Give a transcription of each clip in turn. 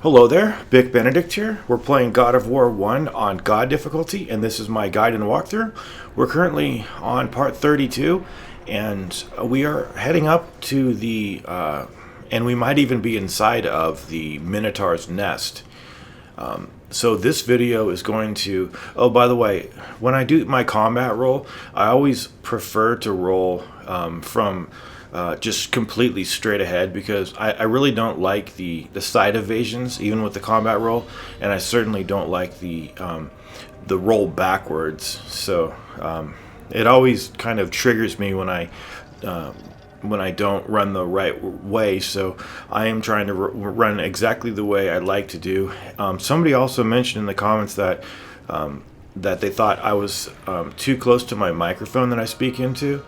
Hello there, Bic Benedict here. We're playing God of War 1 on God difficulty, and this is my guide and walkthrough. We're currently on part 32, and we are heading up to and we might even be inside of the Minotaur's nest. So this video is going to, oh, by the way, when I do my combat roll, I always prefer to roll from just completely straight ahead, because I really don't like the side evasions even with the combat roll, and I certainly don't like the roll backwards. So it always kind of triggers me when I don't run the right way. So I am trying to run exactly the way I like to do. Somebody also mentioned in the comments that that they thought I was too close to my microphone that I speak into.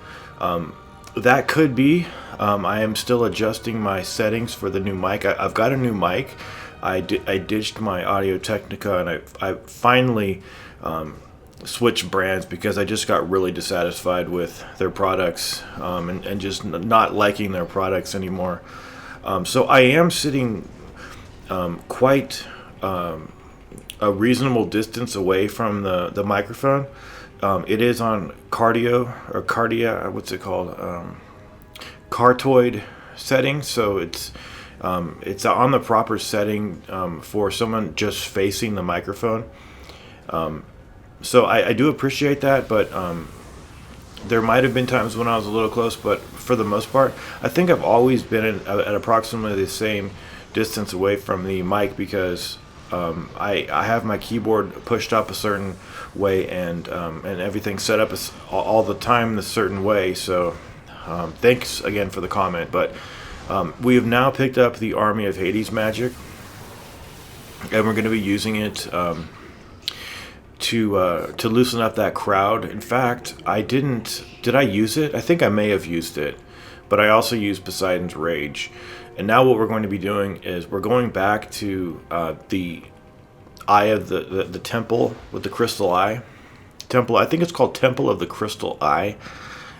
That could be. I am still adjusting my settings for the new mic. I've got a new mic. I ditched my Audio Technica, and I finally switched brands because I just got really dissatisfied with their products, and just not liking their products anymore. So I am sitting quite a reasonable distance away from the microphone. It is on Cartoid setting, so it's on the proper setting for someone just facing the microphone. So I do appreciate that, but there might have been times when I was a little close, but for the most part, I think I've always been at approximately the same distance away from the mic, because I have my keyboard pushed up a certain way, and everything set up all the time a certain way. So thanks again for the comment. But we have now picked up the Army of Hades magic, and we're going to be using it to loosen up that crowd. In fact, did I use it? I think I may have used it, but I also used Poseidon's Rage. And now what we're going to be doing is we're going back to the eye of the temple with the crystal eye. I think it's called Temple of the Crystal Eye.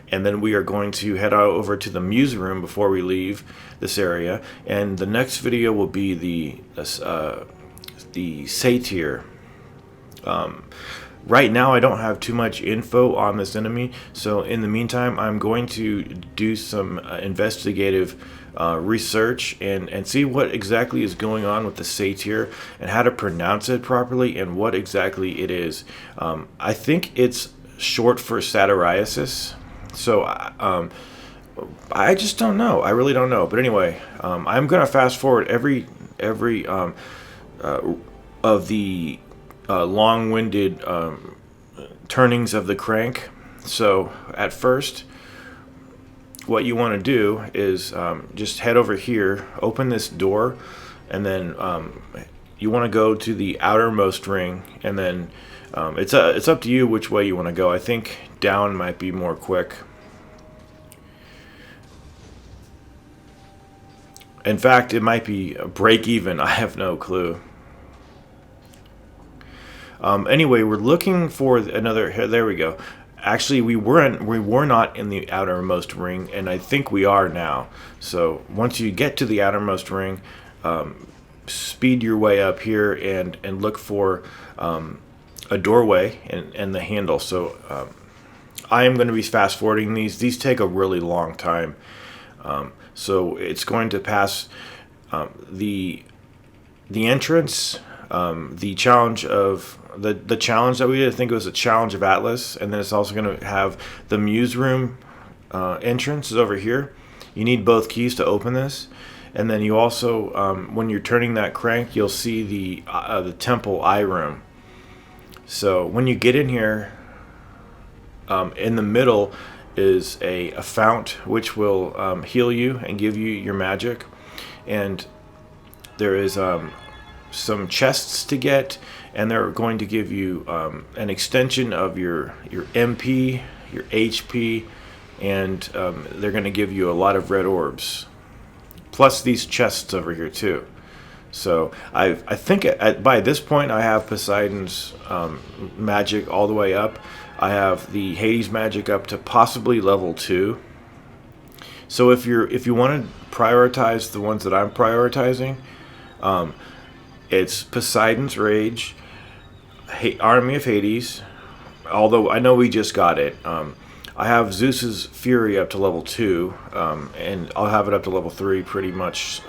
And then we are going to head over to the Muse Room before we leave this area. And the next video will be the Satyr. Right now I don't have too much info on this enemy, so in the meantime I'm going to do some investigative research and see what exactly is going on with the Satyr and how to pronounce it properly and what exactly it is. I think it's short for satyriasis, so I just don't know. I really don't know. But anyway, I'm gonna fast forward every of the long-winded turnings of the crank. So at first, what you want to do is just head over here, open this door, and then you want to go to the outermost ring, and then it's up to you which way you want to go. I think down might be more quick. In fact, it might be a break even. I have no clue. Anyway, we're looking for another. There we go. Actually, we were not in the outermost ring, and I think we are now. So once you get to the outermost ring, speed your way up here and look for a doorway and the handle. So I am going to be fast forwarding these. These take a really long time. So it's going to pass the entrance, the challenge of the challenge that we did. I think it was a challenge of Atlas, and then it's also going to have the Muse Room entrance is over here. You need both keys to open this, and then you also when you're turning that crank, you'll see the Temple Eye Room. So when you get in here, in the middle is a fount which will heal you and give you your magic, and there is some chests to get, and they're going to give you an extension of your MP, your HP, and they're going to give you a lot of red orbs, plus these chests over here too. So I think by this point I have Poseidon's magic all the way up. I have the Hades magic up to possibly level 2. So if you want to prioritize the ones that I'm prioritizing, It's Poseidon's Rage, Army of Hades. Although I know we just got it. I have Zeus's Fury up to level 2, and I'll have it up to level 3 pretty much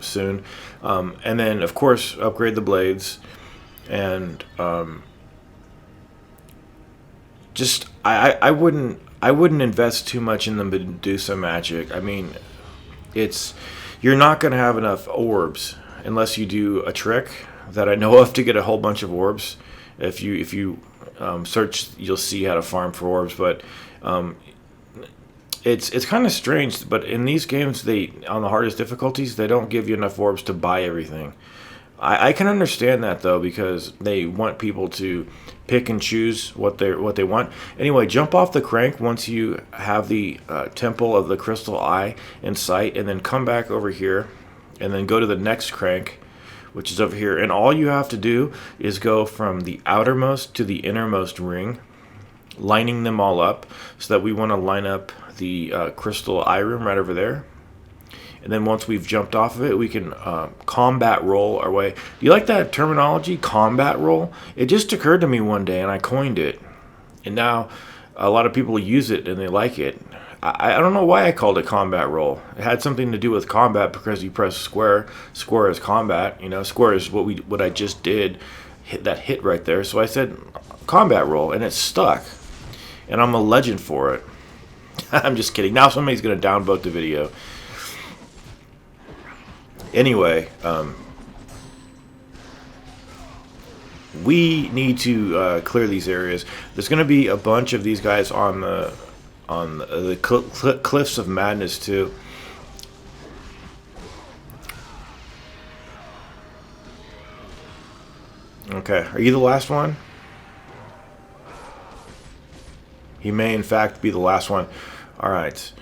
soon. And then, of course, upgrade the blades. And just I wouldn't invest too much in the Medusa magic. I mean, you're not gonna have enough orbs unless you do a trick that I know of to get a whole bunch of orbs. If you search, you'll see how to farm for orbs. But it's kind of strange. But in these games, on the hardest difficulties, they don't give you enough orbs to buy everything. I can understand that though, because they want people to pick and choose what they want. Anyway, jump off the crank once you have the Temple of the Crystal Eye in sight, and then come back over here, and then go to the next crank, which is over here. And all you have to do is go from the outermost to the innermost ring, lining them all up, so that we want to line up the Crystal Eye room right over there. And then once we've jumped off of it, we can combat roll our way. Do you like that terminology, combat roll? It just occurred to me one day, and I coined it. And now a lot of people use it, and they like it. I don't know why I called it combat roll. It had something to do with combat because you press square. Square is combat. You know, square is what I just did. That hit right there. So I said combat roll, and it stuck. And I'm a legend for it. I'm just kidding. Now somebody's going to downvote the video. Anyway, we need to clear these areas. There's going to be a bunch of these guys on the Cliffs of Madness too. Okay, are you the last one? He may in fact be the last one. All right.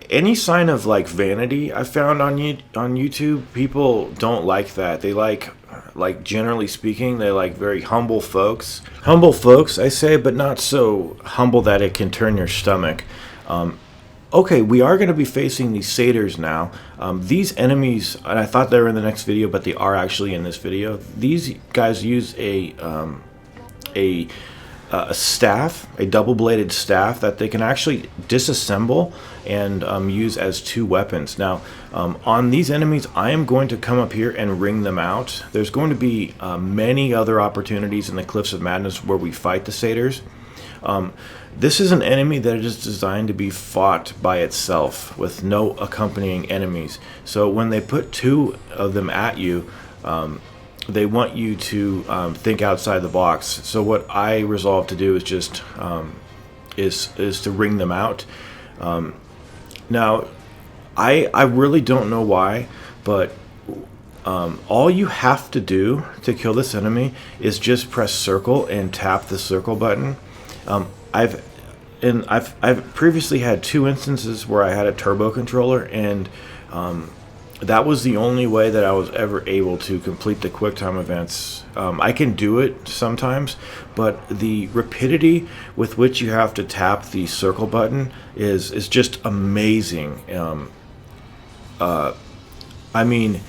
Any sign of like vanity I found on YouTube, people don't like that. They like generally speaking, they like very humble folks. Humble folks, I say, but not so humble that it can turn your stomach. Okay, we are going to be facing these Satyrs now. These enemies, and I thought they were in the next video, but they are actually in this video. These guys use a staff, a double-bladed staff that they can actually disassemble and use as 2 weapons. Now, on these enemies, I am going to come up here and ring them out. There's going to be many other opportunities in the Cliffs of Madness where we fight the Satyrs. This is an enemy that is designed to be fought by itself with no accompanying enemies. So when they put 2 of them at you, they want you to think outside the box. So what I resolved to do is just is to ring them out. Now, I really don't know why, but all you have to do to kill this enemy is just press circle and tap the circle button. I've previously had 2 instances where I had a turbo controller, and that was the only way that I was ever able to complete the QuickTime events. I can do it sometimes, but the rapidity with which you have to tap the circle button is just amazing. I mean,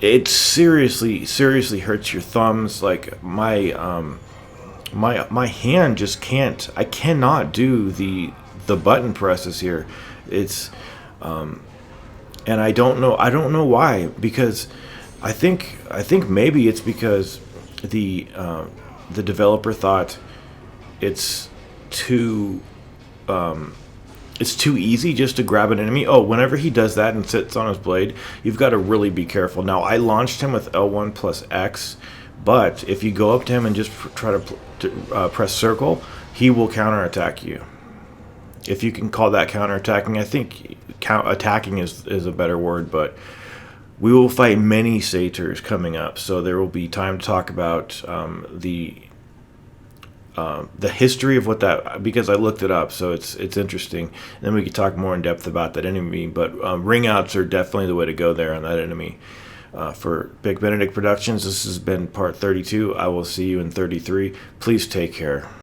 it seriously hurts your thumbs. Like my hand just can't. I cannot do the button presses here. It's and I don't know why, because I think maybe it's because the developer thought it's too easy just to grab an enemy. Oh, whenever he does that and sits on his blade, you've got to really be careful. Now, I launched him with L1 plus X, but if you go up to him and just try to press circle, he will counterattack you. If you can call that counterattacking, I think attacking is a better word, but we will fight many Satyrs coming up, so there will be time to talk about the history of what that, because I looked it up, so it's interesting. And then we could talk more in depth about that enemy, but ring outs are definitely the way to go there on that enemy. For Big Benedict Productions, this has been part 32. I will see you in 33. Please take care.